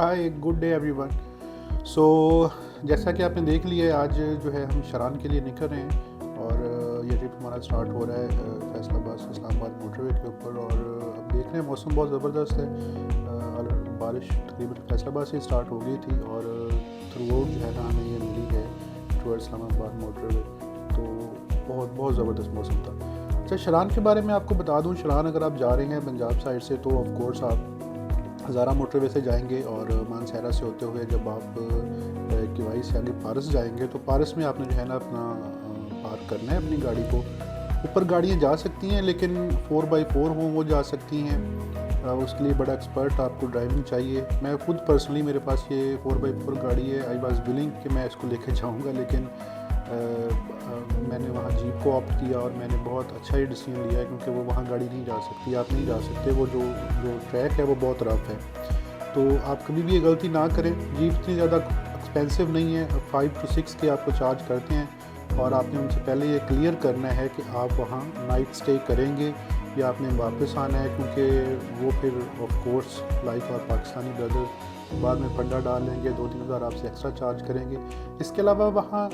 हाय good day everyone. So जैसा कि आपने देख लिया है, आज जो है हम शरान के लिए निकल रहे हैं और ये ट्रिप हमारा स्टार्ट हो रहा है फैसलाबाद से इस्लामाबाद मोटरवे के ऊपर। और अब देख रहे हैं मौसम बहुत ज़बरदस्त है। बारिश तकरीबन फैसलाबाद से स्टार्ट हो गई थी और थ्रू आउट जो है ना हमें ये मिली है टूवर्ड इस्लामाबाद मोटरवे। तो बहुत बहुत ज़बरदस्त मौसम था। अच्छा, शरान के बारे में आपको बता दूँ, शरान अगर आप जा रहे हैं पंजाब साइड से तो ऑफ कोर्स आप हज़ारा मोटरवे से जाएंगे और मानसहरा से होते हुए जब आप किवाई से आगे पारस जाएंगे तो पारस में आपने जो है ना अपना पार्क करना है अपनी गाड़ी को। ऊपर गाड़ियाँ जा सकती हैं लेकिन 4x4 हों वो जा सकती हैं। उसके लिए बड़ा एक्सपर्ट आपको ड्राइविंग चाहिए। मैं खुद पर्सनली मेरे पास ये 4x4 गाड़ी है। आई वाज विलिंग कि मैं इसको लेके जाऊँगा, लेकिन मैंने वहाँ जीप को ऑप्ट किया और मैंने बहुत अच्छा ही डिसीजन लिया है क्योंकि वो वहाँ गाड़ी नहीं जा सकती, आप नहीं जा सकते। वो जो ट्रैक है वो बहुत रफ है। तो आप कभी भी ये गलती ना करें। जीप इतनी ज़्यादा एक्सपेंसिव नहीं है, 5 to 6 के आपको चार्ज करते हैं और आपने उनसे पहले ये क्लियर करना है कि आप वहाँ नाइट स्टे करेंगे या आपने वापस आना है, क्योंकि वो फिर ऑफ कोर्स लाइक और पाकिस्तानी ब्रदर बाद में फंडा डाल लेंगे, 2-3 हज़ार आपसे एक्स्ट्रा चार्ज करेंगे। इसके अलावा वहाँ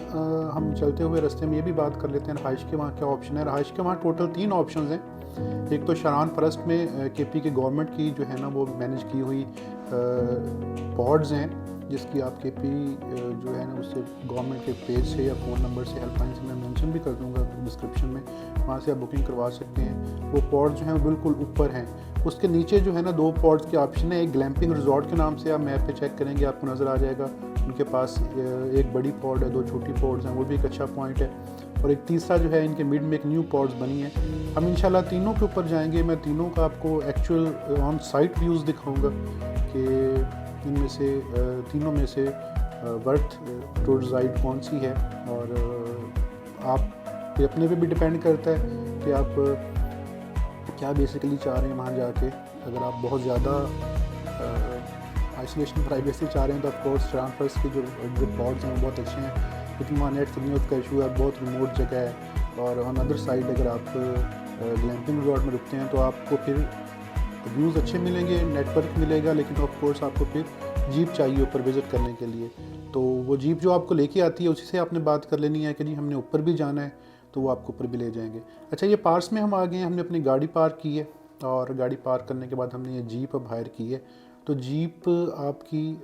हम चलते हुए रास्ते में ये भी बात कर लेते हैं रहाइश के वहाँ क्या ऑप्शन है। रहाइश के वहाँ टोटल 3 ऑप्शन हैं। एक तो शरान फरस्ट में केपी के गवर्नमेंट की जो है ना वो मैनेज की हुई पॉड्स हैं, जिसकी आप केपी जो है ना उससे गवर्नमेंट के पेज से या फ़ोन नंबर से हेल्पलाइन से मैं मेंशन भी कर दूंगा डिस्क्रिप्शन में, वहाँ से आप बुकिंग करवा सकते हैं। वो पॉड जो हैं वो बिल्कुल ऊपर हैं। उसके नीचे जो है ना 2 पॉड्स के ऑप्शन है। एक ग्लैम्पिंग रिजॉर्ट के नाम से आप मैप पे चेक करेंगे आपको नज़र आ जाएगा। उनके पास एक बड़ी पॉड है, 2 छोटी पॉड्स हैं, वो भी एक अच्छा पॉइंट है। और एक तीसरा जो है इनके मिड में एक न्यू पॉड्स बनी है। हम इंशाल्लाह तीनों के ऊपर जाएंगे। मैं तीनों का आपको एक्चुअल ऑन साइट व्यूज़ दिखाऊंगा कि इनमें से तीनों में से वर्थ टू रिजाइड कौन सी है। और आप अपने पे भी डिपेंड करता है कि आप क्या बेसिकली चाह रहे हैं वहाँ जाके। अगर आप बहुत ज़्यादा आइसोलेशन प्राइवेसी चाह रहे हैं तो ऑफ कोर्स शरान फर्स्ट की जो पॉड्स हैं वो बहुत अच्छे हैं, लेकिन वहाँ नेट सिग्नल का इशू है, बहुत रिमोट जगह है। और ऑन अदर साइड अगर आप ग्लैम्पिंग रिजॉर्ट में रुकते हैं तो आपको फिर व्यूज़ अच्छे मिलेंगे, नेटवर्क मिलेगा, लेकिन ऑफ कोर्स आपको फिर जीप चाहिए ऊपर विज़िट करने के लिए। तो वो जीप जो आपको लेके आती है उसी से आपने बात कर लेनी है कि जी हमने ऊपर भी जाना है, तो वो आपको ऊपर भी ले जाएंगे। अच्छा, ये पार्स में हम आ गए हैं, हमने अपनी गाड़ी पार्क की है और गाड़ी पार्क करने के बाद हमने ये जीप अब हायर की है। तो जीप आपकी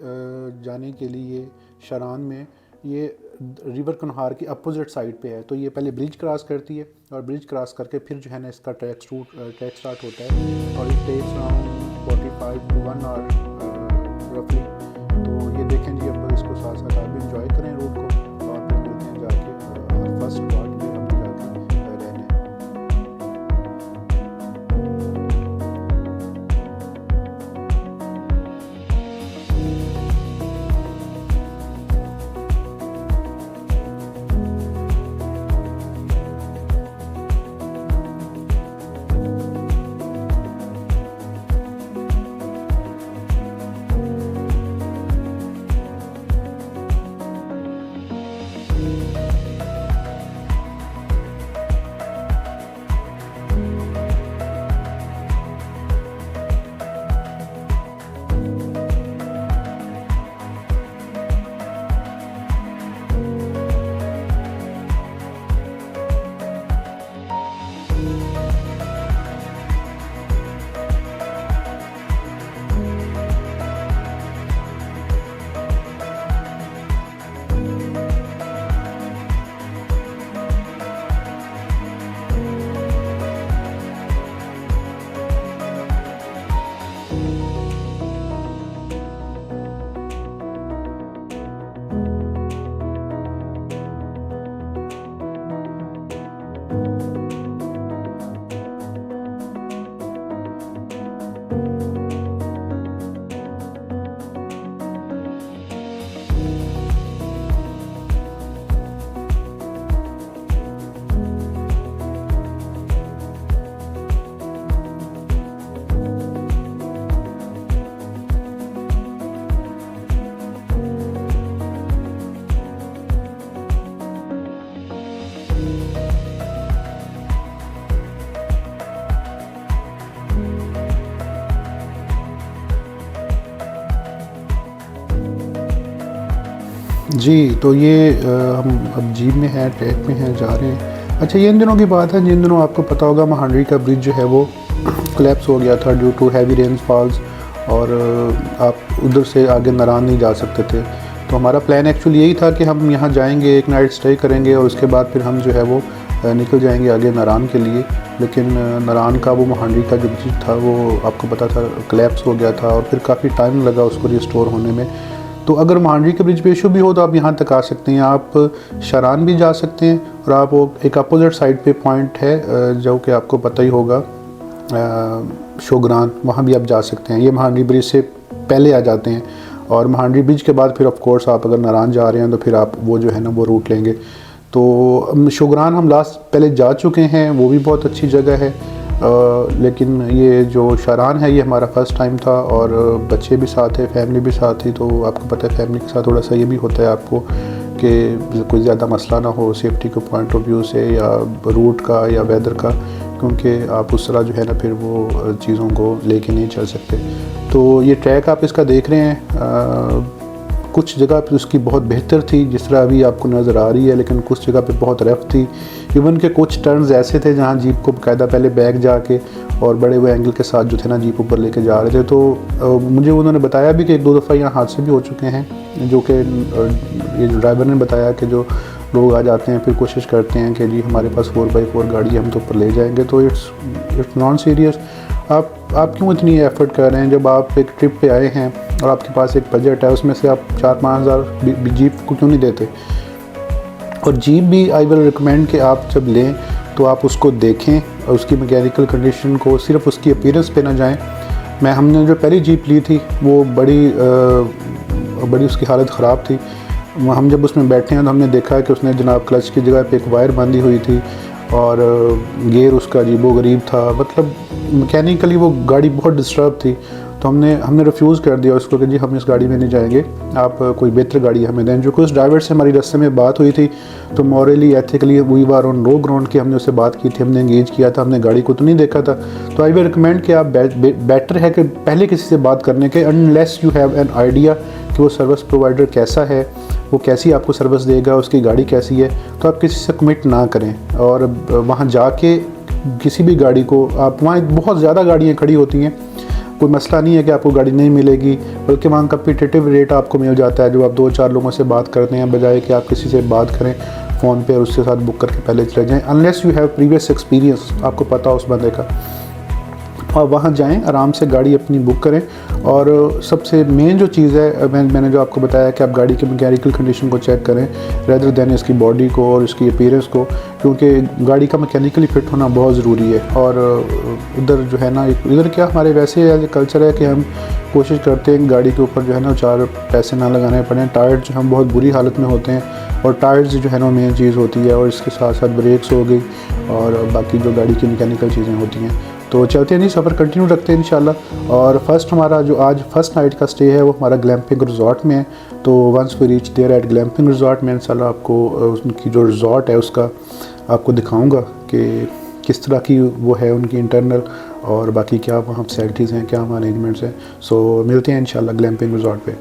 जाने के लिए शरान में ये रिवर कन्हार की अपोजिट साइड पे है। तो ये पहले ब्रिज क्रॉस करती है और ब्रिज क्रॉस करके फिर जो है ना इसका ट्रैक स्टार्ट होता है और it takes around 45 to 1 hour रफली। तो ये देखें जी, अब इसको साथ साथ आप भी इंजॉय करें रोड को और फिर मिलते हैं जाके फर्स्ट पार्ट में हम जाके रहने। जी, तो ये हम अब जीप में हैं, ट्रैक में हैं, जा रहे हैं। अच्छा, ये इन दिनों की बात है, जिन दिनों आपको पता होगा महानगरी का ब्रिज जो है वो कोलैप्स हो गया था ड्यू टू हैवी रेनफॉल्स, और आप उधर से आगे नारायण नहीं जा सकते थे। तो हमारा प्लान एक्चुअली यही था कि हम यहाँ जाएंगे, एक नाइट स्टे करेंगे और उसके बाद फिर हम जो है वो निकल जाएंगे आगे नारायण के लिए। लेकिन नारायण का वो महानगरी का जो ब्रिज था वो आपको पता था कोलैप्स हो गया था, और फिर काफ़ी टाइम लगा उसको रिस्टोर होने में। तो अगर महानगरी के ब्रिज पे इशू भी हो तो आप यहाँ तक आ सकते हैं, आप शरान भी जा सकते हैं, और आप वो एक अपोजिट साइड पे पॉइंट है जो कि आपको पता ही होगा, शोग्रान, वहाँ भी आप जा सकते हैं। ये महानगरी ब्रिज से पहले आ जाते हैं, और महानगरी ब्रिज के बाद फिर ऑफ कोर्स आप अगर नारायण जा रहे हैं तो फिर आप वो जो है ना वो रूट लेंगे। तो शोग्रान हम लास्ट पहले जा चुके हैं, वो भी बहुत अच्छी जगह है। लेकिन ये जो शरान है ये हमारा फ़र्स्ट टाइम था, और बच्चे भी साथ थे, फैमिली भी साथ थी। तो आपको पता है फैमिली के साथ थोड़ा सा ये भी होता है आपको कि कोई ज़्यादा मसला ना हो सेफ्टी के पॉइंट ऑफ व्यू से, या रूट का या वेदर का, क्योंकि आप उस तरह जो है ना फिर वो चीज़ों को लेके नहीं चल सकते। तो ये ट्रैक आप इसका देख रहे हैं, कुछ जगह पे उसकी बहुत बेहतर थी जिस तरह अभी आपको नज़र आ रही है, लेकिन कुछ जगह पे बहुत रफ़ थी। इवन के कुछ टर्न्स ऐसे थे जहाँ जीप को बाकायदा पहले बैक जाके और बड़े हुए एंगल के साथ जो थे ना जीप ऊपर लेके जा रहे थे। तो मुझे उन्होंने बताया भी कि एक दो दफ़ा यहाँ हादसे भी हो चुके हैं, जो कि ये जो ड्राइवर ने बताया कि जो लोग आ जाते हैं फिर कोशिश करते हैं कि जी हमारे पास 4x4 गाड़ी है, हम तो ऊपर ले जाएंगे। तो इट्स नॉन सीरियस। आप क्यों इतनी एफ़र्ट कर रहे हैं जब आप एक ट्रिप पे आए हैं और आपके पास एक बजट है, उसमें से आप 4-5 हज़ार जीप को क्यों नहीं देते? और जीप भी आई विल रिकमेंड कि आप जब लें तो आप उसको देखें और उसकी मैकेनिकल कंडीशन को, सिर्फ उसकी अपीयरेंस पे ना जाएं। हमने जो पहली जीप ली थी वो बड़ी उसकी हालत ख़राब थी। हम जब उसमें बैठे हैं तो हमने देखा कि उसने जनाब क्लच की जगह पे एक वायर बांधी हुई थी, और गियर उसका अजीबो-गरीब था। मतलब मैकेनिकली वो गाड़ी बहुत डिस्टर्ब थी। तो हमने रिफ्यूज़ कर दिया उसको कि जी हम इस गाड़ी में नहीं जाएंगे, आप कोई बेहतर गाड़ी हमें दें। जो कि उस ड्राइवर से हमारी रास्ते में बात हुई थी, तो morally ethically we were on low ground की हमने उससे बात की थी, हमने एंगेज किया था, हमने गाड़ी को तो नहीं देखा था। तो आई विल रिकमेंड कि आप बेटर है कि पहले किसी से बात करने के, unless you have an idea कि वो सर्विस प्रोवाइडर कैसा है, वो कैसी आपको सर्विस देगा, उसकी गाड़ी कैसी है, तो आप किसी से कमिट ना करें। और वहाँ जाके किसी भी गाड़ी को आप, वहाँ बहुत ज़्यादा गाड़ियाँ खड़ी होती हैं, कोई मसला नहीं है कि आपको गाड़ी नहीं मिलेगी, बल्कि वहाँ कम्पिटिटिव रेट आपको मिल जाता है जो आप 2-4 लोगों से बात करते हैं, बजाय कि आप किसी से बात करें फ़ोन पे और उसके साथ बुक करके पहले चले जाएँ। Unless you have previous experience, आपको पता उस बंदे का, और वहाँ जाएं, आराम से गाड़ी अपनी बुक करें। और सबसे मेन जो चीज़ है, मैंने जो आपको बताया कि आप गाड़ी की मैकेनिकल कंडीशन को चेक करें रेदर देन इसकी बॉडी को और इसकी अपीयरेंस को, क्योंकि गाड़ी का मैकेनिकली फिट होना बहुत ज़रूरी है। और इधर जो है ना, इधर क्या हमारे वैसे एज ए कल्चर है कि हम कोशिश करते हैं गाड़ी के ऊपर जो है ना 4 पैसे ना लगाने पड़ें। टायर्स जो हम बहुत बुरी हालत में होते हैं, और टायर्स जो है ना मेन चीज़ होती है, और इसके साथ साथ ब्रेक्स हो गई और बाकी जो गाड़ी की मैकेनिकल चीज़ें होती हैं। तो चलते हैं जी, सफ़र कंटिन्यू रखते हैं इंशाल्लाह। और हमारा जो आज फर्स्ट नाइट का स्टे है वो हमारा ग्लैम्पिंग रिजॉर्ट में है। तो once we reach there at glamping resort में इंशाल्लाह आपको उनकी जो रिजॉर्ट है उसका आपको दिखाऊंगा कि किस तरह की वो है उनकी इंटरनल, और बाकी क्या वहाँ फैसिलिटीज़ हैं, क्या वहाँ अरेंजमेंट्स हैं। सो मिलते हैं इंशाल्लाह ग्लैम्पिंग रिजॉर्ट पे।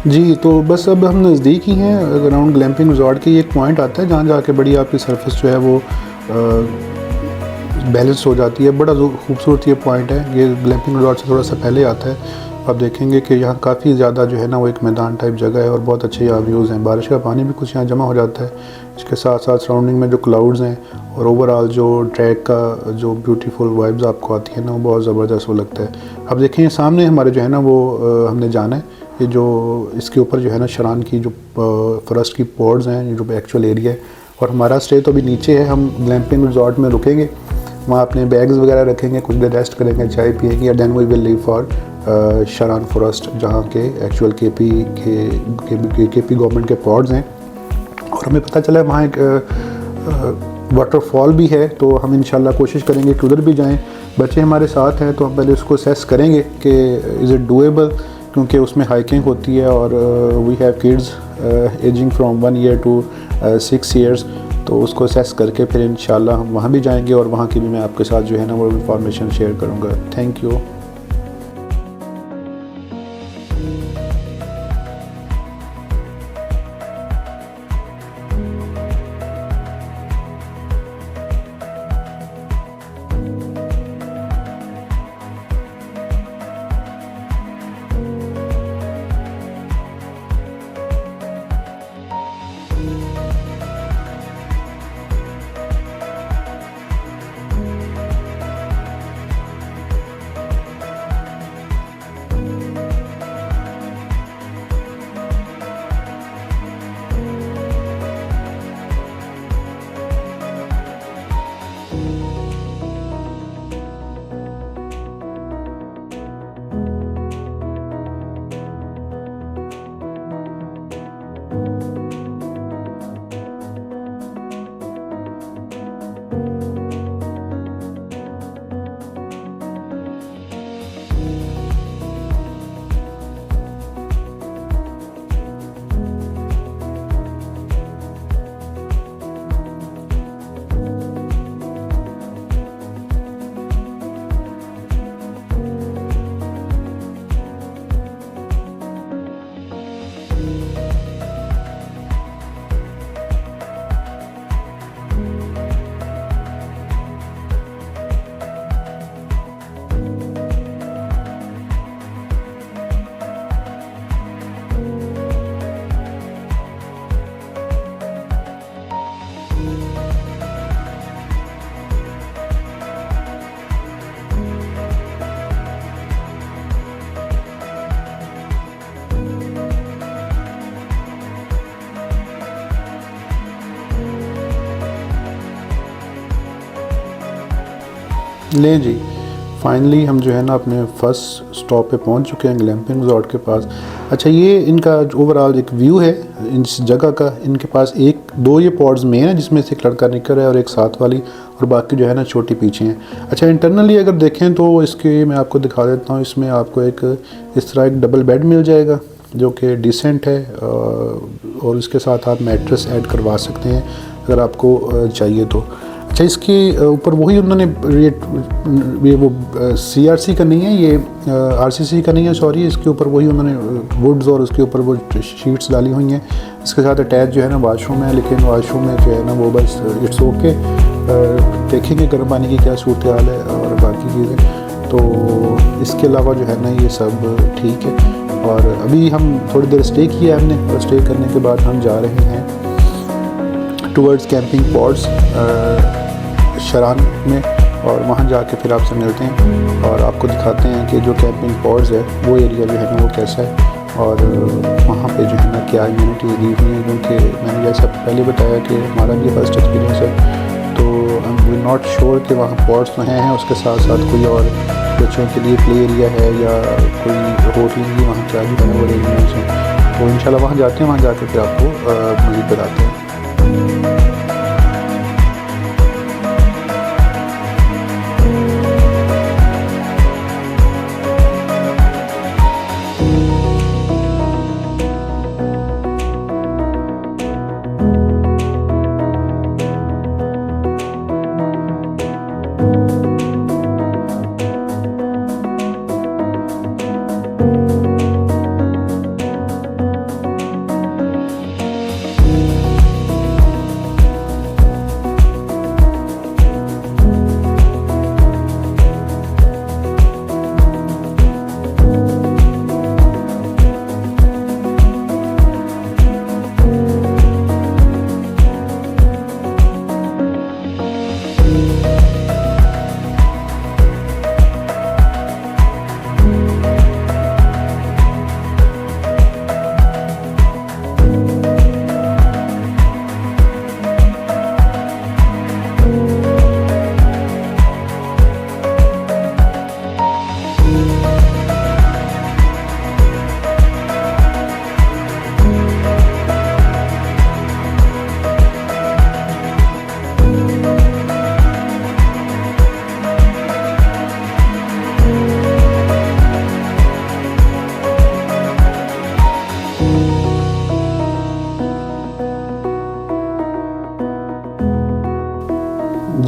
जी, तो बस अब हम नज़दीक ही हैं। अराउंड ग्लैम्पिंग रिज़ॉर्ट के एक पॉइंट आता है जहाँ जाके बड़ी आपकी सरफेस जो है वो बैलेंस हो जाती है। बड़ा खूबसूरत ये पॉइंट है। ये ग्लैम्पिंग रिज़ॉर्ट से थोड़ा सा पहले आता है। आप देखेंगे कि यहाँ काफ़ी ज़्यादा जो है ना वो एक मैदान टाइप जगह है और बहुत अच्छे यहाँ व्यूज़ हैं। बारिश का पानी भी कुछ यहाँ जमा हो जाता है। इसके साथ साथ सराउंडिंग में जो क्लाउड्स हैं और ओवरऑल जो ट्रैक का जो ब्यूटीफुल वाइब्स आपको आती है ना, वो बहुत ज़बरदस्त वो लगता है। अब देखें सामने हमारे जो है ना वो हमने जाना है। ये जो इसके ऊपर जो है ना शरान की जो फॉरेस्ट की पॉड्स हैं, ये जो एक्चुअल एरिया है, और हमारा स्टे तो अभी नीचे है। हम ग्लैम्पिंग रिजॉर्ट में रुकेंगे, वहाँ अपने बैग्स वगैरह रखेंगे, कुछ देर रेस्ट करेंगे, चाय पिएंगे, और then we will leave for Sharan forest, जहाँ के एक्चुअल केपी गवर्नमेंट के पॉड्स हैं। और हमें पता चला वहाँ एक वाटरफॉल भी है, तो हम इंशाल्लाह कोशिश करेंगे कि उधर भी जाएं। बच्चे हमारे साथ हैं तो हम पहले उसको असेस करेंगे कि इज़ इट डूएबल, क्योंकि उसमें हाइकिंग होती है और we have kids aging from 1 year to 6 years. तो उसको असेस करके फिर इंशाल्लाह हम वहाँ भी जाएंगे और वहाँ की भी मैं आपके साथ जो है ना वो इंफॉर्मेशन शेयर करूँगा। Thank you. ले जी, फाइनली हम जो है ना अपने फर्स्ट स्टॉप पे पहुंच चुके हैं, ग्लैम्पिंग रिजॉर्ट के पास। अच्छा, ये इनका ओवरऑल एक व्यू है इस जगह का। इनके पास दो ये पॉड्स में है, जिसमें से एक लड़का निकल रहा है और एक साथ वाली, और बाकी जो है ना छोटी पीछे हैं। अच्छा, इंटरनली अगर देखें तो इसके मैं आपको दिखा देता हूँ। इसमें आपको एक इस तरह एक डबल बेड मिल जाएगा जो कि डिसेंट है, और इसके साथ आप मैट्रेस ऐड करवा सकते हैं अगर आपको चाहिए तो। अच्छा, इसके ऊपर वही उन्होंने ये वो CRC का नहीं है, ये RCC का नहीं है, सॉरी। इसके ऊपर वही उन्होंने वुड्स और उसके ऊपर वो शीट्स डाली हुई हैं। इसके साथ अटैच जो है ना वाशरूम है, लेकिन वाशरूम में जो है ना वो बस इट्स ओके। देखेंगे गर्म पानी की क्या सूरत हाल है और बाकी चीज़ें। तो इसके अलावा जो है ना ये सब ठीक है। और अभी हम थोड़ी देर स्टे किया हमने, और स्टे करने के बाद हम जा रहे हैं टूवर्ड्स कैंपिंग पॉड्स शरान में, और वहाँ जाके फिर आपसे मिलते हैं और आपको दिखाते हैं कि जो कैंपिंग पॉड्स है वो एरिया जो है ना वो कैसा है, और वहाँ पे जो है ना क्या यूनिटीज़ दी हुई हैं। क्योंकि मैंने जैसा पहले बताया कि हमारा भी फर्स्ट एक्सपीरियंस है, तो आई एम नॉट श्योर कि वहाँ पॉड्स तो हैं, उसके साथ साथ कोई और बच्चों के लिए प्ले एरिया है या कोई होटलिंग भी वहाँ क्या भी है वो अरेंजमेंट्स हैं। तो इंशाल्लाह वहाँ जाते हैं, वहाँ जाके फिर आपको मज़ीद बताते हैं।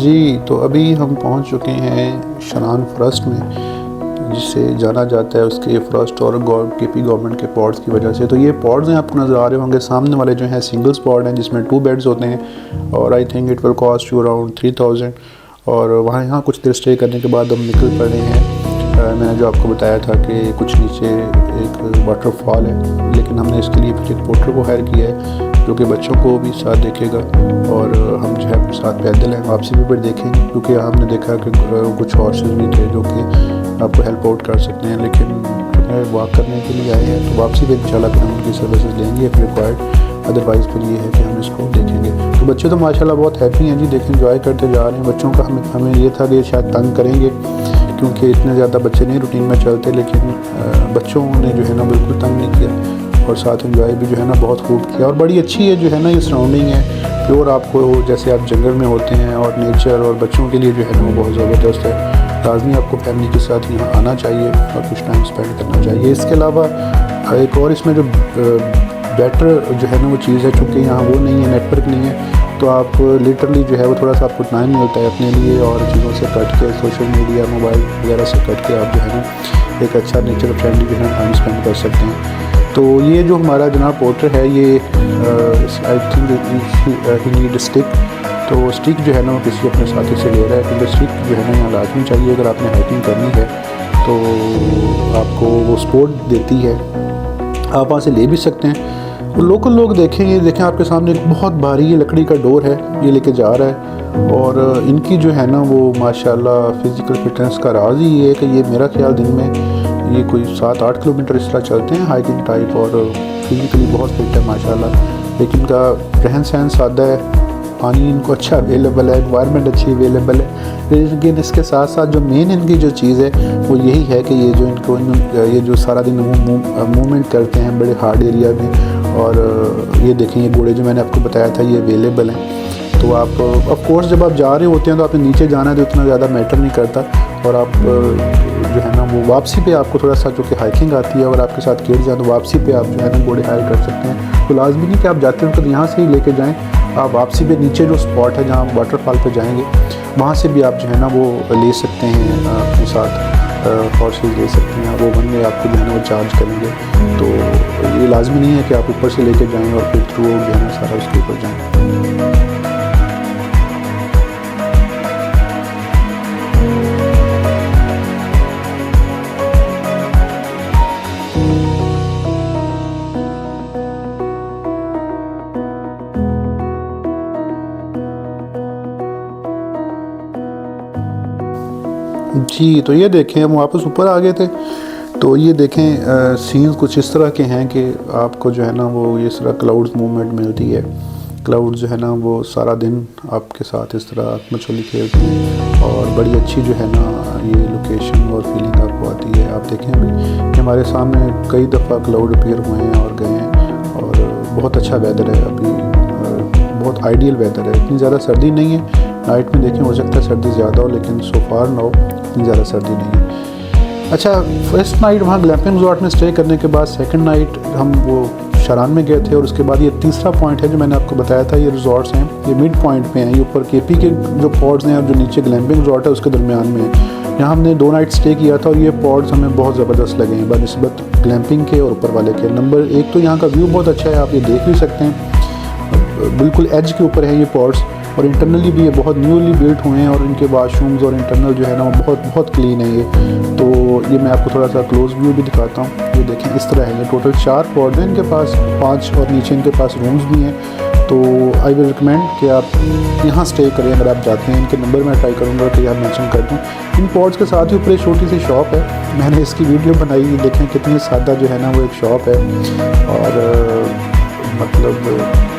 जी, तो अभी हम पहुंच चुके हैं शरान फॉरेस्ट में, जिसे जाना जाता है उसके फॉरेस्ट और केपी गवर्नमेंट के पॉड्स की वजह से। तो ये पॉड्स हैं, आपको नज़र आ रहे होंगे सामने वाले जो हैं सिंगल पॉड हैं जिसमें 2 बेड्स होते हैं, और I think it will cost you around 3000। और यहाँ कुछ देर स्टे करने के बाद हम निकल पड़े हैं। मैंने जो आपको बताया था कि कुछ नीचे एक वाटरफॉल है, लेकिन हमने इसके लिए फिर एक पोर्टर को हायर किया है जो कि बच्चों को भी साथ देखेगा, और हम जो है साथ पैदल हैं, वापसी भी देखेंगे, क्योंकि हमने देखा कि कुछ हॉर्सेस भी थे जो कि आपको हेल्प आउट कर सकते हैं, लेकिन वॉक करने के लिए आए हैं तो वापसी भी इंशाल्लाह फिर हम उनकी सर्विसेज लेंगे इफ़ रिक्वायर्ड। अदरवाइज़ फिर ये है कि हम इसको देखेंगे। तो बच्चे तो माशाल्लाह बहुत हैप्पी हैं जी, देखें एंजॉय करते जा रहे हैं। बच्चों का हमें ये था कि शायद तंग करेंगे क्योंकि इतने ज़्यादा बच्चे नहीं रूटीन में चलते, लेकिन बच्चों ने जो है ना बिल्कुल तंग नहीं किया, और साथ एंजॉय भी जो है ना बहुत खूब किया। और बड़ी अच्छी है जो है ना ये सराउंडिंग है, प्योर आपको जैसे आप जंगल में होते हैं, और नेचर और बच्चों के लिए जो है ना वो बहुत ज़बरदस्त है। लाजमी आपको फैमिली के साथ यहाँ आना चाहिए और कुछ टाइम स्पेंड करना चाहिए। इसके अलावा एक और इसमें जो बेटर जो है ना वो चीज़ है, चूँकि यहाँ वो नहीं है, नेटवर्क नहीं है, तो आप लिटरली जो है वो थोड़ा सा आपको टाइम मिलता है अपने लिए, और चीज़ों से कट के, सोशल मीडिया, मोबाइल वगैरह से कट के आप जो है ना एक अच्छा नेचर फ्रेंडली जो है टाइम स्पेंड कर सकते हैं। तो ये जो हमारा जनाब पोर्टर है, ये I think he need stick, तो स्टिक जो है ना वो किसी अपने साथी से ले रहा है, क्योंकि स्टिक जो है ना यहाँ लाजमी चाहिए अगर आपने हाइकिंग करनी है, तो आपको वो सपोर्ट देती है, आप वहाँ से ले भी सकते हैं। लोकल लोग देखें, ये देखें आपके सामने एक बहुत भारी ये लकड़ी का डोर है, ये लेके जा रहा है, और इनकी जो है ना वो माशाल्लाह फ़िज़िकल फिटनेस का राज ही ये है कि ये मेरा ख्याल दिन में ये कोई 7-8 किलोमीटर इस तरह चलते हैं हाइकिंग टाइप, और फिज़िकली बहुत फिट है माशाल्लाह। लेकिन इनका रहन सहन सादा है, पानी इनको अच्छा अवेलेबल है, एनवायरनमेंट अच्छी अवेलेबल है, लेकिन इसके साथ साथ जो मेन इनकी जो चीज़ है वो यही है कि ये जो इनको ये जो सारा दिन मूवमेंट करते हैं बड़े हार्ड एरिया में, और ये देखें ये घोड़े जो मैंने आपको बताया था ये अवेलेबल हैं। तो आप ऑफ कोर्स जब आप जा रहे होते हैं तो आपने नीचे जाना है तो इतना ज़्यादा मैटर नहीं करता, और आप जो है ना वो वापसी पे आपको थोड़ा सा, जो कि हाइकिंग आती है, अगर आपके साथ गिर जाए तो वापसी पे आप जो है ना घोड़े हायर कर सकते हैं। तो लाजमी नहीं कि आप जाते हैं तो यहाँ से ही लेके जाएँ, आप वापसी पे नीचे जो स्पॉट है जहाँ वाटरफॉल पे जाएंगे वहाँ से भी आप जो है ना वो ले सकते हैं अपने साथ, हॉर्सेस ले सकते हैं, वो वन में आपको जो है ना वो चार्ज करेंगे। तो ये लाजमी नहीं है कि आप ऊपर से लेके जाएँ और फिर थ्रू जो है ना सारा उसके ऊपर जाएँ। जी, तो ये देखें हम वापस ऊपर आ गए थे, तो ये देखें सीन्स कुछ इस तरह के हैं कि आपको जो है ना वो ये इस तरह क्लाउड्स मूवमेंट मिलती है। क्लाउड जो है ना वो सारा दिन आपके साथ इस तरह मछली खेलते हैं, और बड़ी अच्छी जो है ना ये लोकेशन और फीलिंग आपको आती है। आप देखें अभी कि हमारे सामने कई दफ़ा क्लाउड अपीयर हुए हैं और गए हैं, और बहुत अच्छा वेदर है अभी, बहुत आइडियल वेदर है, इतनी ज़्यादा सर्दी नहीं है। नाइट में देखें हो सकता है सर्दी ज़्यादा हो, लेकिन सो फार नाउ इतनी ज़्यादा सर्दी नहीं है। अच्छा, फर्स्ट नाइट वहाँ ग्लैम्पिंग रिजॉर्ट में स्टे करने के बाद सेकंड नाइट हम वो शरान में गए थे, और उसके बाद ये तीसरा पॉइंट है जो मैंने आपको बताया था, ये रिजॉर्ट्स हैं, ये मिड पॉइंट पे हैं, ये ऊपर केपी के जो पॉड्स हैं और जो नीचे ग्लैम्पिंग रिजॉर्ट है उसके दरमियान में है। यहाँ हमने 2 नाइट स्टे किया था, और ये पॉड्स हमें बहुत ज़बरदस्त लगे हैं बनिस्बत ग्लैम्पिंग के और ऊपर वाले के। नंबर 1 तो यहाँ का व्यू बहुत अच्छा है, आप ये देख भी सकते हैं, बिल्कुल एज के ऊपर है ये पॉड्स, और इंटरनली भी ये बहुत न्यूली बिल्ट हुए हैं, और इनके वाशरूम्स और इंटरनल जो है ना वो बहुत क्लीन है ये। तो ये मैं आपको थोड़ा सा क्लोज व्यू भी दिखाता हूँ, ये देखें इस तरह है। ये टोटल 4 पॉड हैं इनके पास, 5 और नीचे इनके पास रूम्स भी हैं। तो आई विल रिकमेंड कि आप यहाँ स्टे करें अगर आप जाते हैं। इनके नंबर मैं ट्राई करूँगा कि यहाँ मेंशन कर दूँ। इन पॉड्स के साथ ही ऊपर एक छोटी सी शॉप है, मैंने इसकी वीडियो बनाई, देखें कितनी सादा जो है ना वो एक शॉप है, और मतलब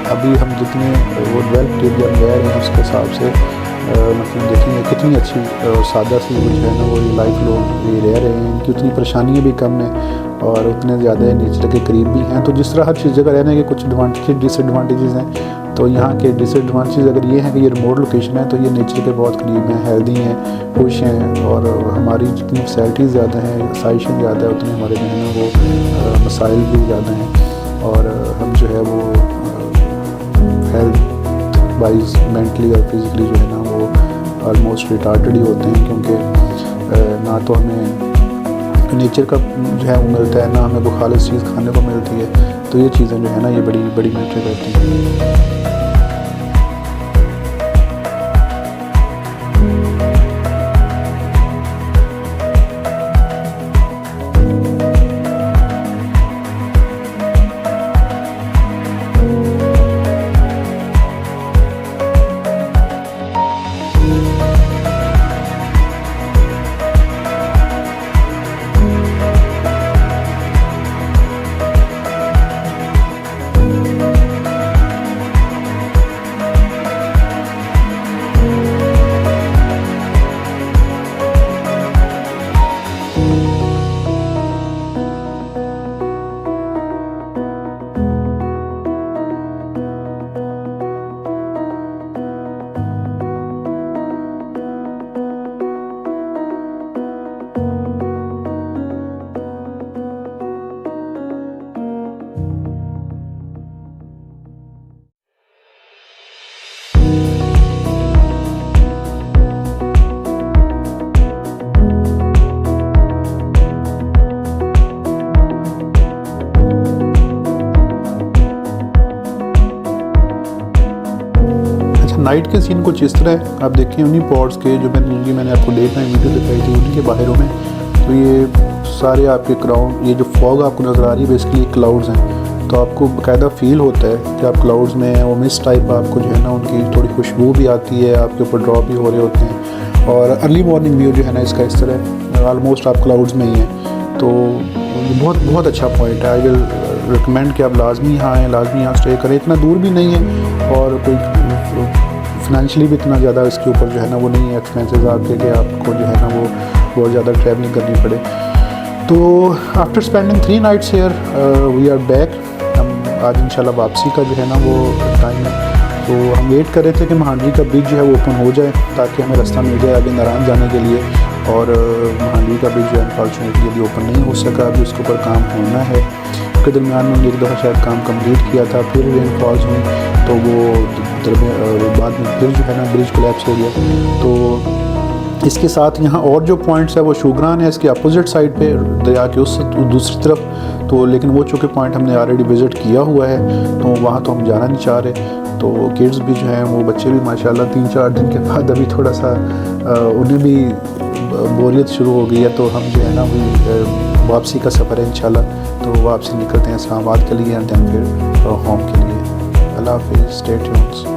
अभी हम जितने वो डेवलप्ड एरिया में रह रहे हैं उसके हिसाब से मतलब देखेंगे कितनी अच्छी और सादा सी जो है ना वो लाइफ लोग ये रह रहे हैं, इनकी उतनी परेशानियाँ भी कम हैं और उतने ज़्यादा नेचर के करीब भी हैं। तो जिस तरह हर चीज़ जगह रहने के कुछ एडवांटेज डिसएडवांटेजेस हैं, तो यहाँ के डिसएडवांटेज अगर ये हैं कि ये रिमोट लोकेशन है, तो ये नेचर के बहुत करीब हैं, हेल्दी हैं, खुश हैं, और हमारी जितनी फैसिलिटीज़ ज़्यादा हैं, आसाइशें ज़्यादा है, उतने हमारे जो है ना वो मसाइल भी ज़्यादा हैं, और हम जो है वो हेल्थ वाइज मेंटली और फिज़िकली जो है ना वो आलमोस्ट रिटार्टेड ही होते हैं, क्योंकि ना तो हमें नेचर का जो है वो मिलता है, ना हमें वो खालिस चीज़ खाने को मिलती है। तो ये चीज़ें जो है ना ये बड़ी बड़ी मैटर करती हैं। नाइट के सीन कुछ इस तरह है, आप देखें उन्हीं पॉड्स के जो मैंने आपको डे टाइम वीडियो दिखाई थी उन्हीं के बाहरों में, तो ये सारे आपके क्राउड, ये जो फॉग आपको नज़र आ रही है बेसिकली क्लाउड्स हैं। तो आपको बाकायदा फील होता है कि आप क्लाउड्स में हैं, वो मिस्ट टाइप आपको जो है ना उनकी थोड़ी खुशबू भी आती है, आपके ऊपर ड्रॉप भी हो रहे होते हैं। और अर्ली मॉर्निंग व्यू जो है ना इसका इस तरह ऑलमोस्ट आप क्लाउड्स में ही हैं। तो बहुत बहुत अच्छा पॉइंट है। आई विल रिकमेंड कि आप लाजमी यहाँ आएँ, लाजमी यहाँ स्टे करें। इतना दूर भी नहीं है और कोई फाइनेंशियली भी इतना ज़्यादा इसके ऊपर जो है ना वो नहीं है एक्सपेंसेस आपके कि आपको जो है ना वो बहुत ज़्यादा ट्रैवलिंग करनी पड़े। तो after spending 3 nights here we are back. हम आज इंशाल्लाह वापसी का जो है ना वो टाइम है, तो हम वेट कर रहे थे कि महांडरी का ब्रिज जो है वो ओपन हो जाए ताकि हमें रास्ता मिल जाए आगे नारायण जाने के लिए। और महांडरी का ब्रिज जो है अनफॉर्चुनेटली अभी ओपन नहीं हो सका, अभी उसके ऊपर काम होना है। के दरमियान में एक दफ़ा शायद काम कंप्लीट किया था, फिर रेनफॉल्स हुई तो वो बाद में फिर जो है ना ब्रिज कोलैप्स हो गया। तो इसके साथ यहाँ और जो पॉइंट्स है वो शुगरान है, इसके अपोजिट साइड पे दरिया के उस दूसरी तरफ। तो लेकिन वो चूँकि पॉइंट हमने ऑलरेडी विज़िट किया हुआ है तो वहाँ तो हम जाना नहीं चाह रहे। तो किड्स भी जो हैं वो बच्चे भी माशाल्लाह 3-4 दिन के बाद अभी थोड़ा सा उन्हें भी बोरियत शुरू हो गई है। तो हम जो है ना अभी वापसी का सफ़र है इंशाल्लाह, तो वापसी निकलते हैं इस्लामाबाद के लिए एंड देन फिर होम के लिए। अल्लाह हाफ़िज़, स्टे ट्यून्ड।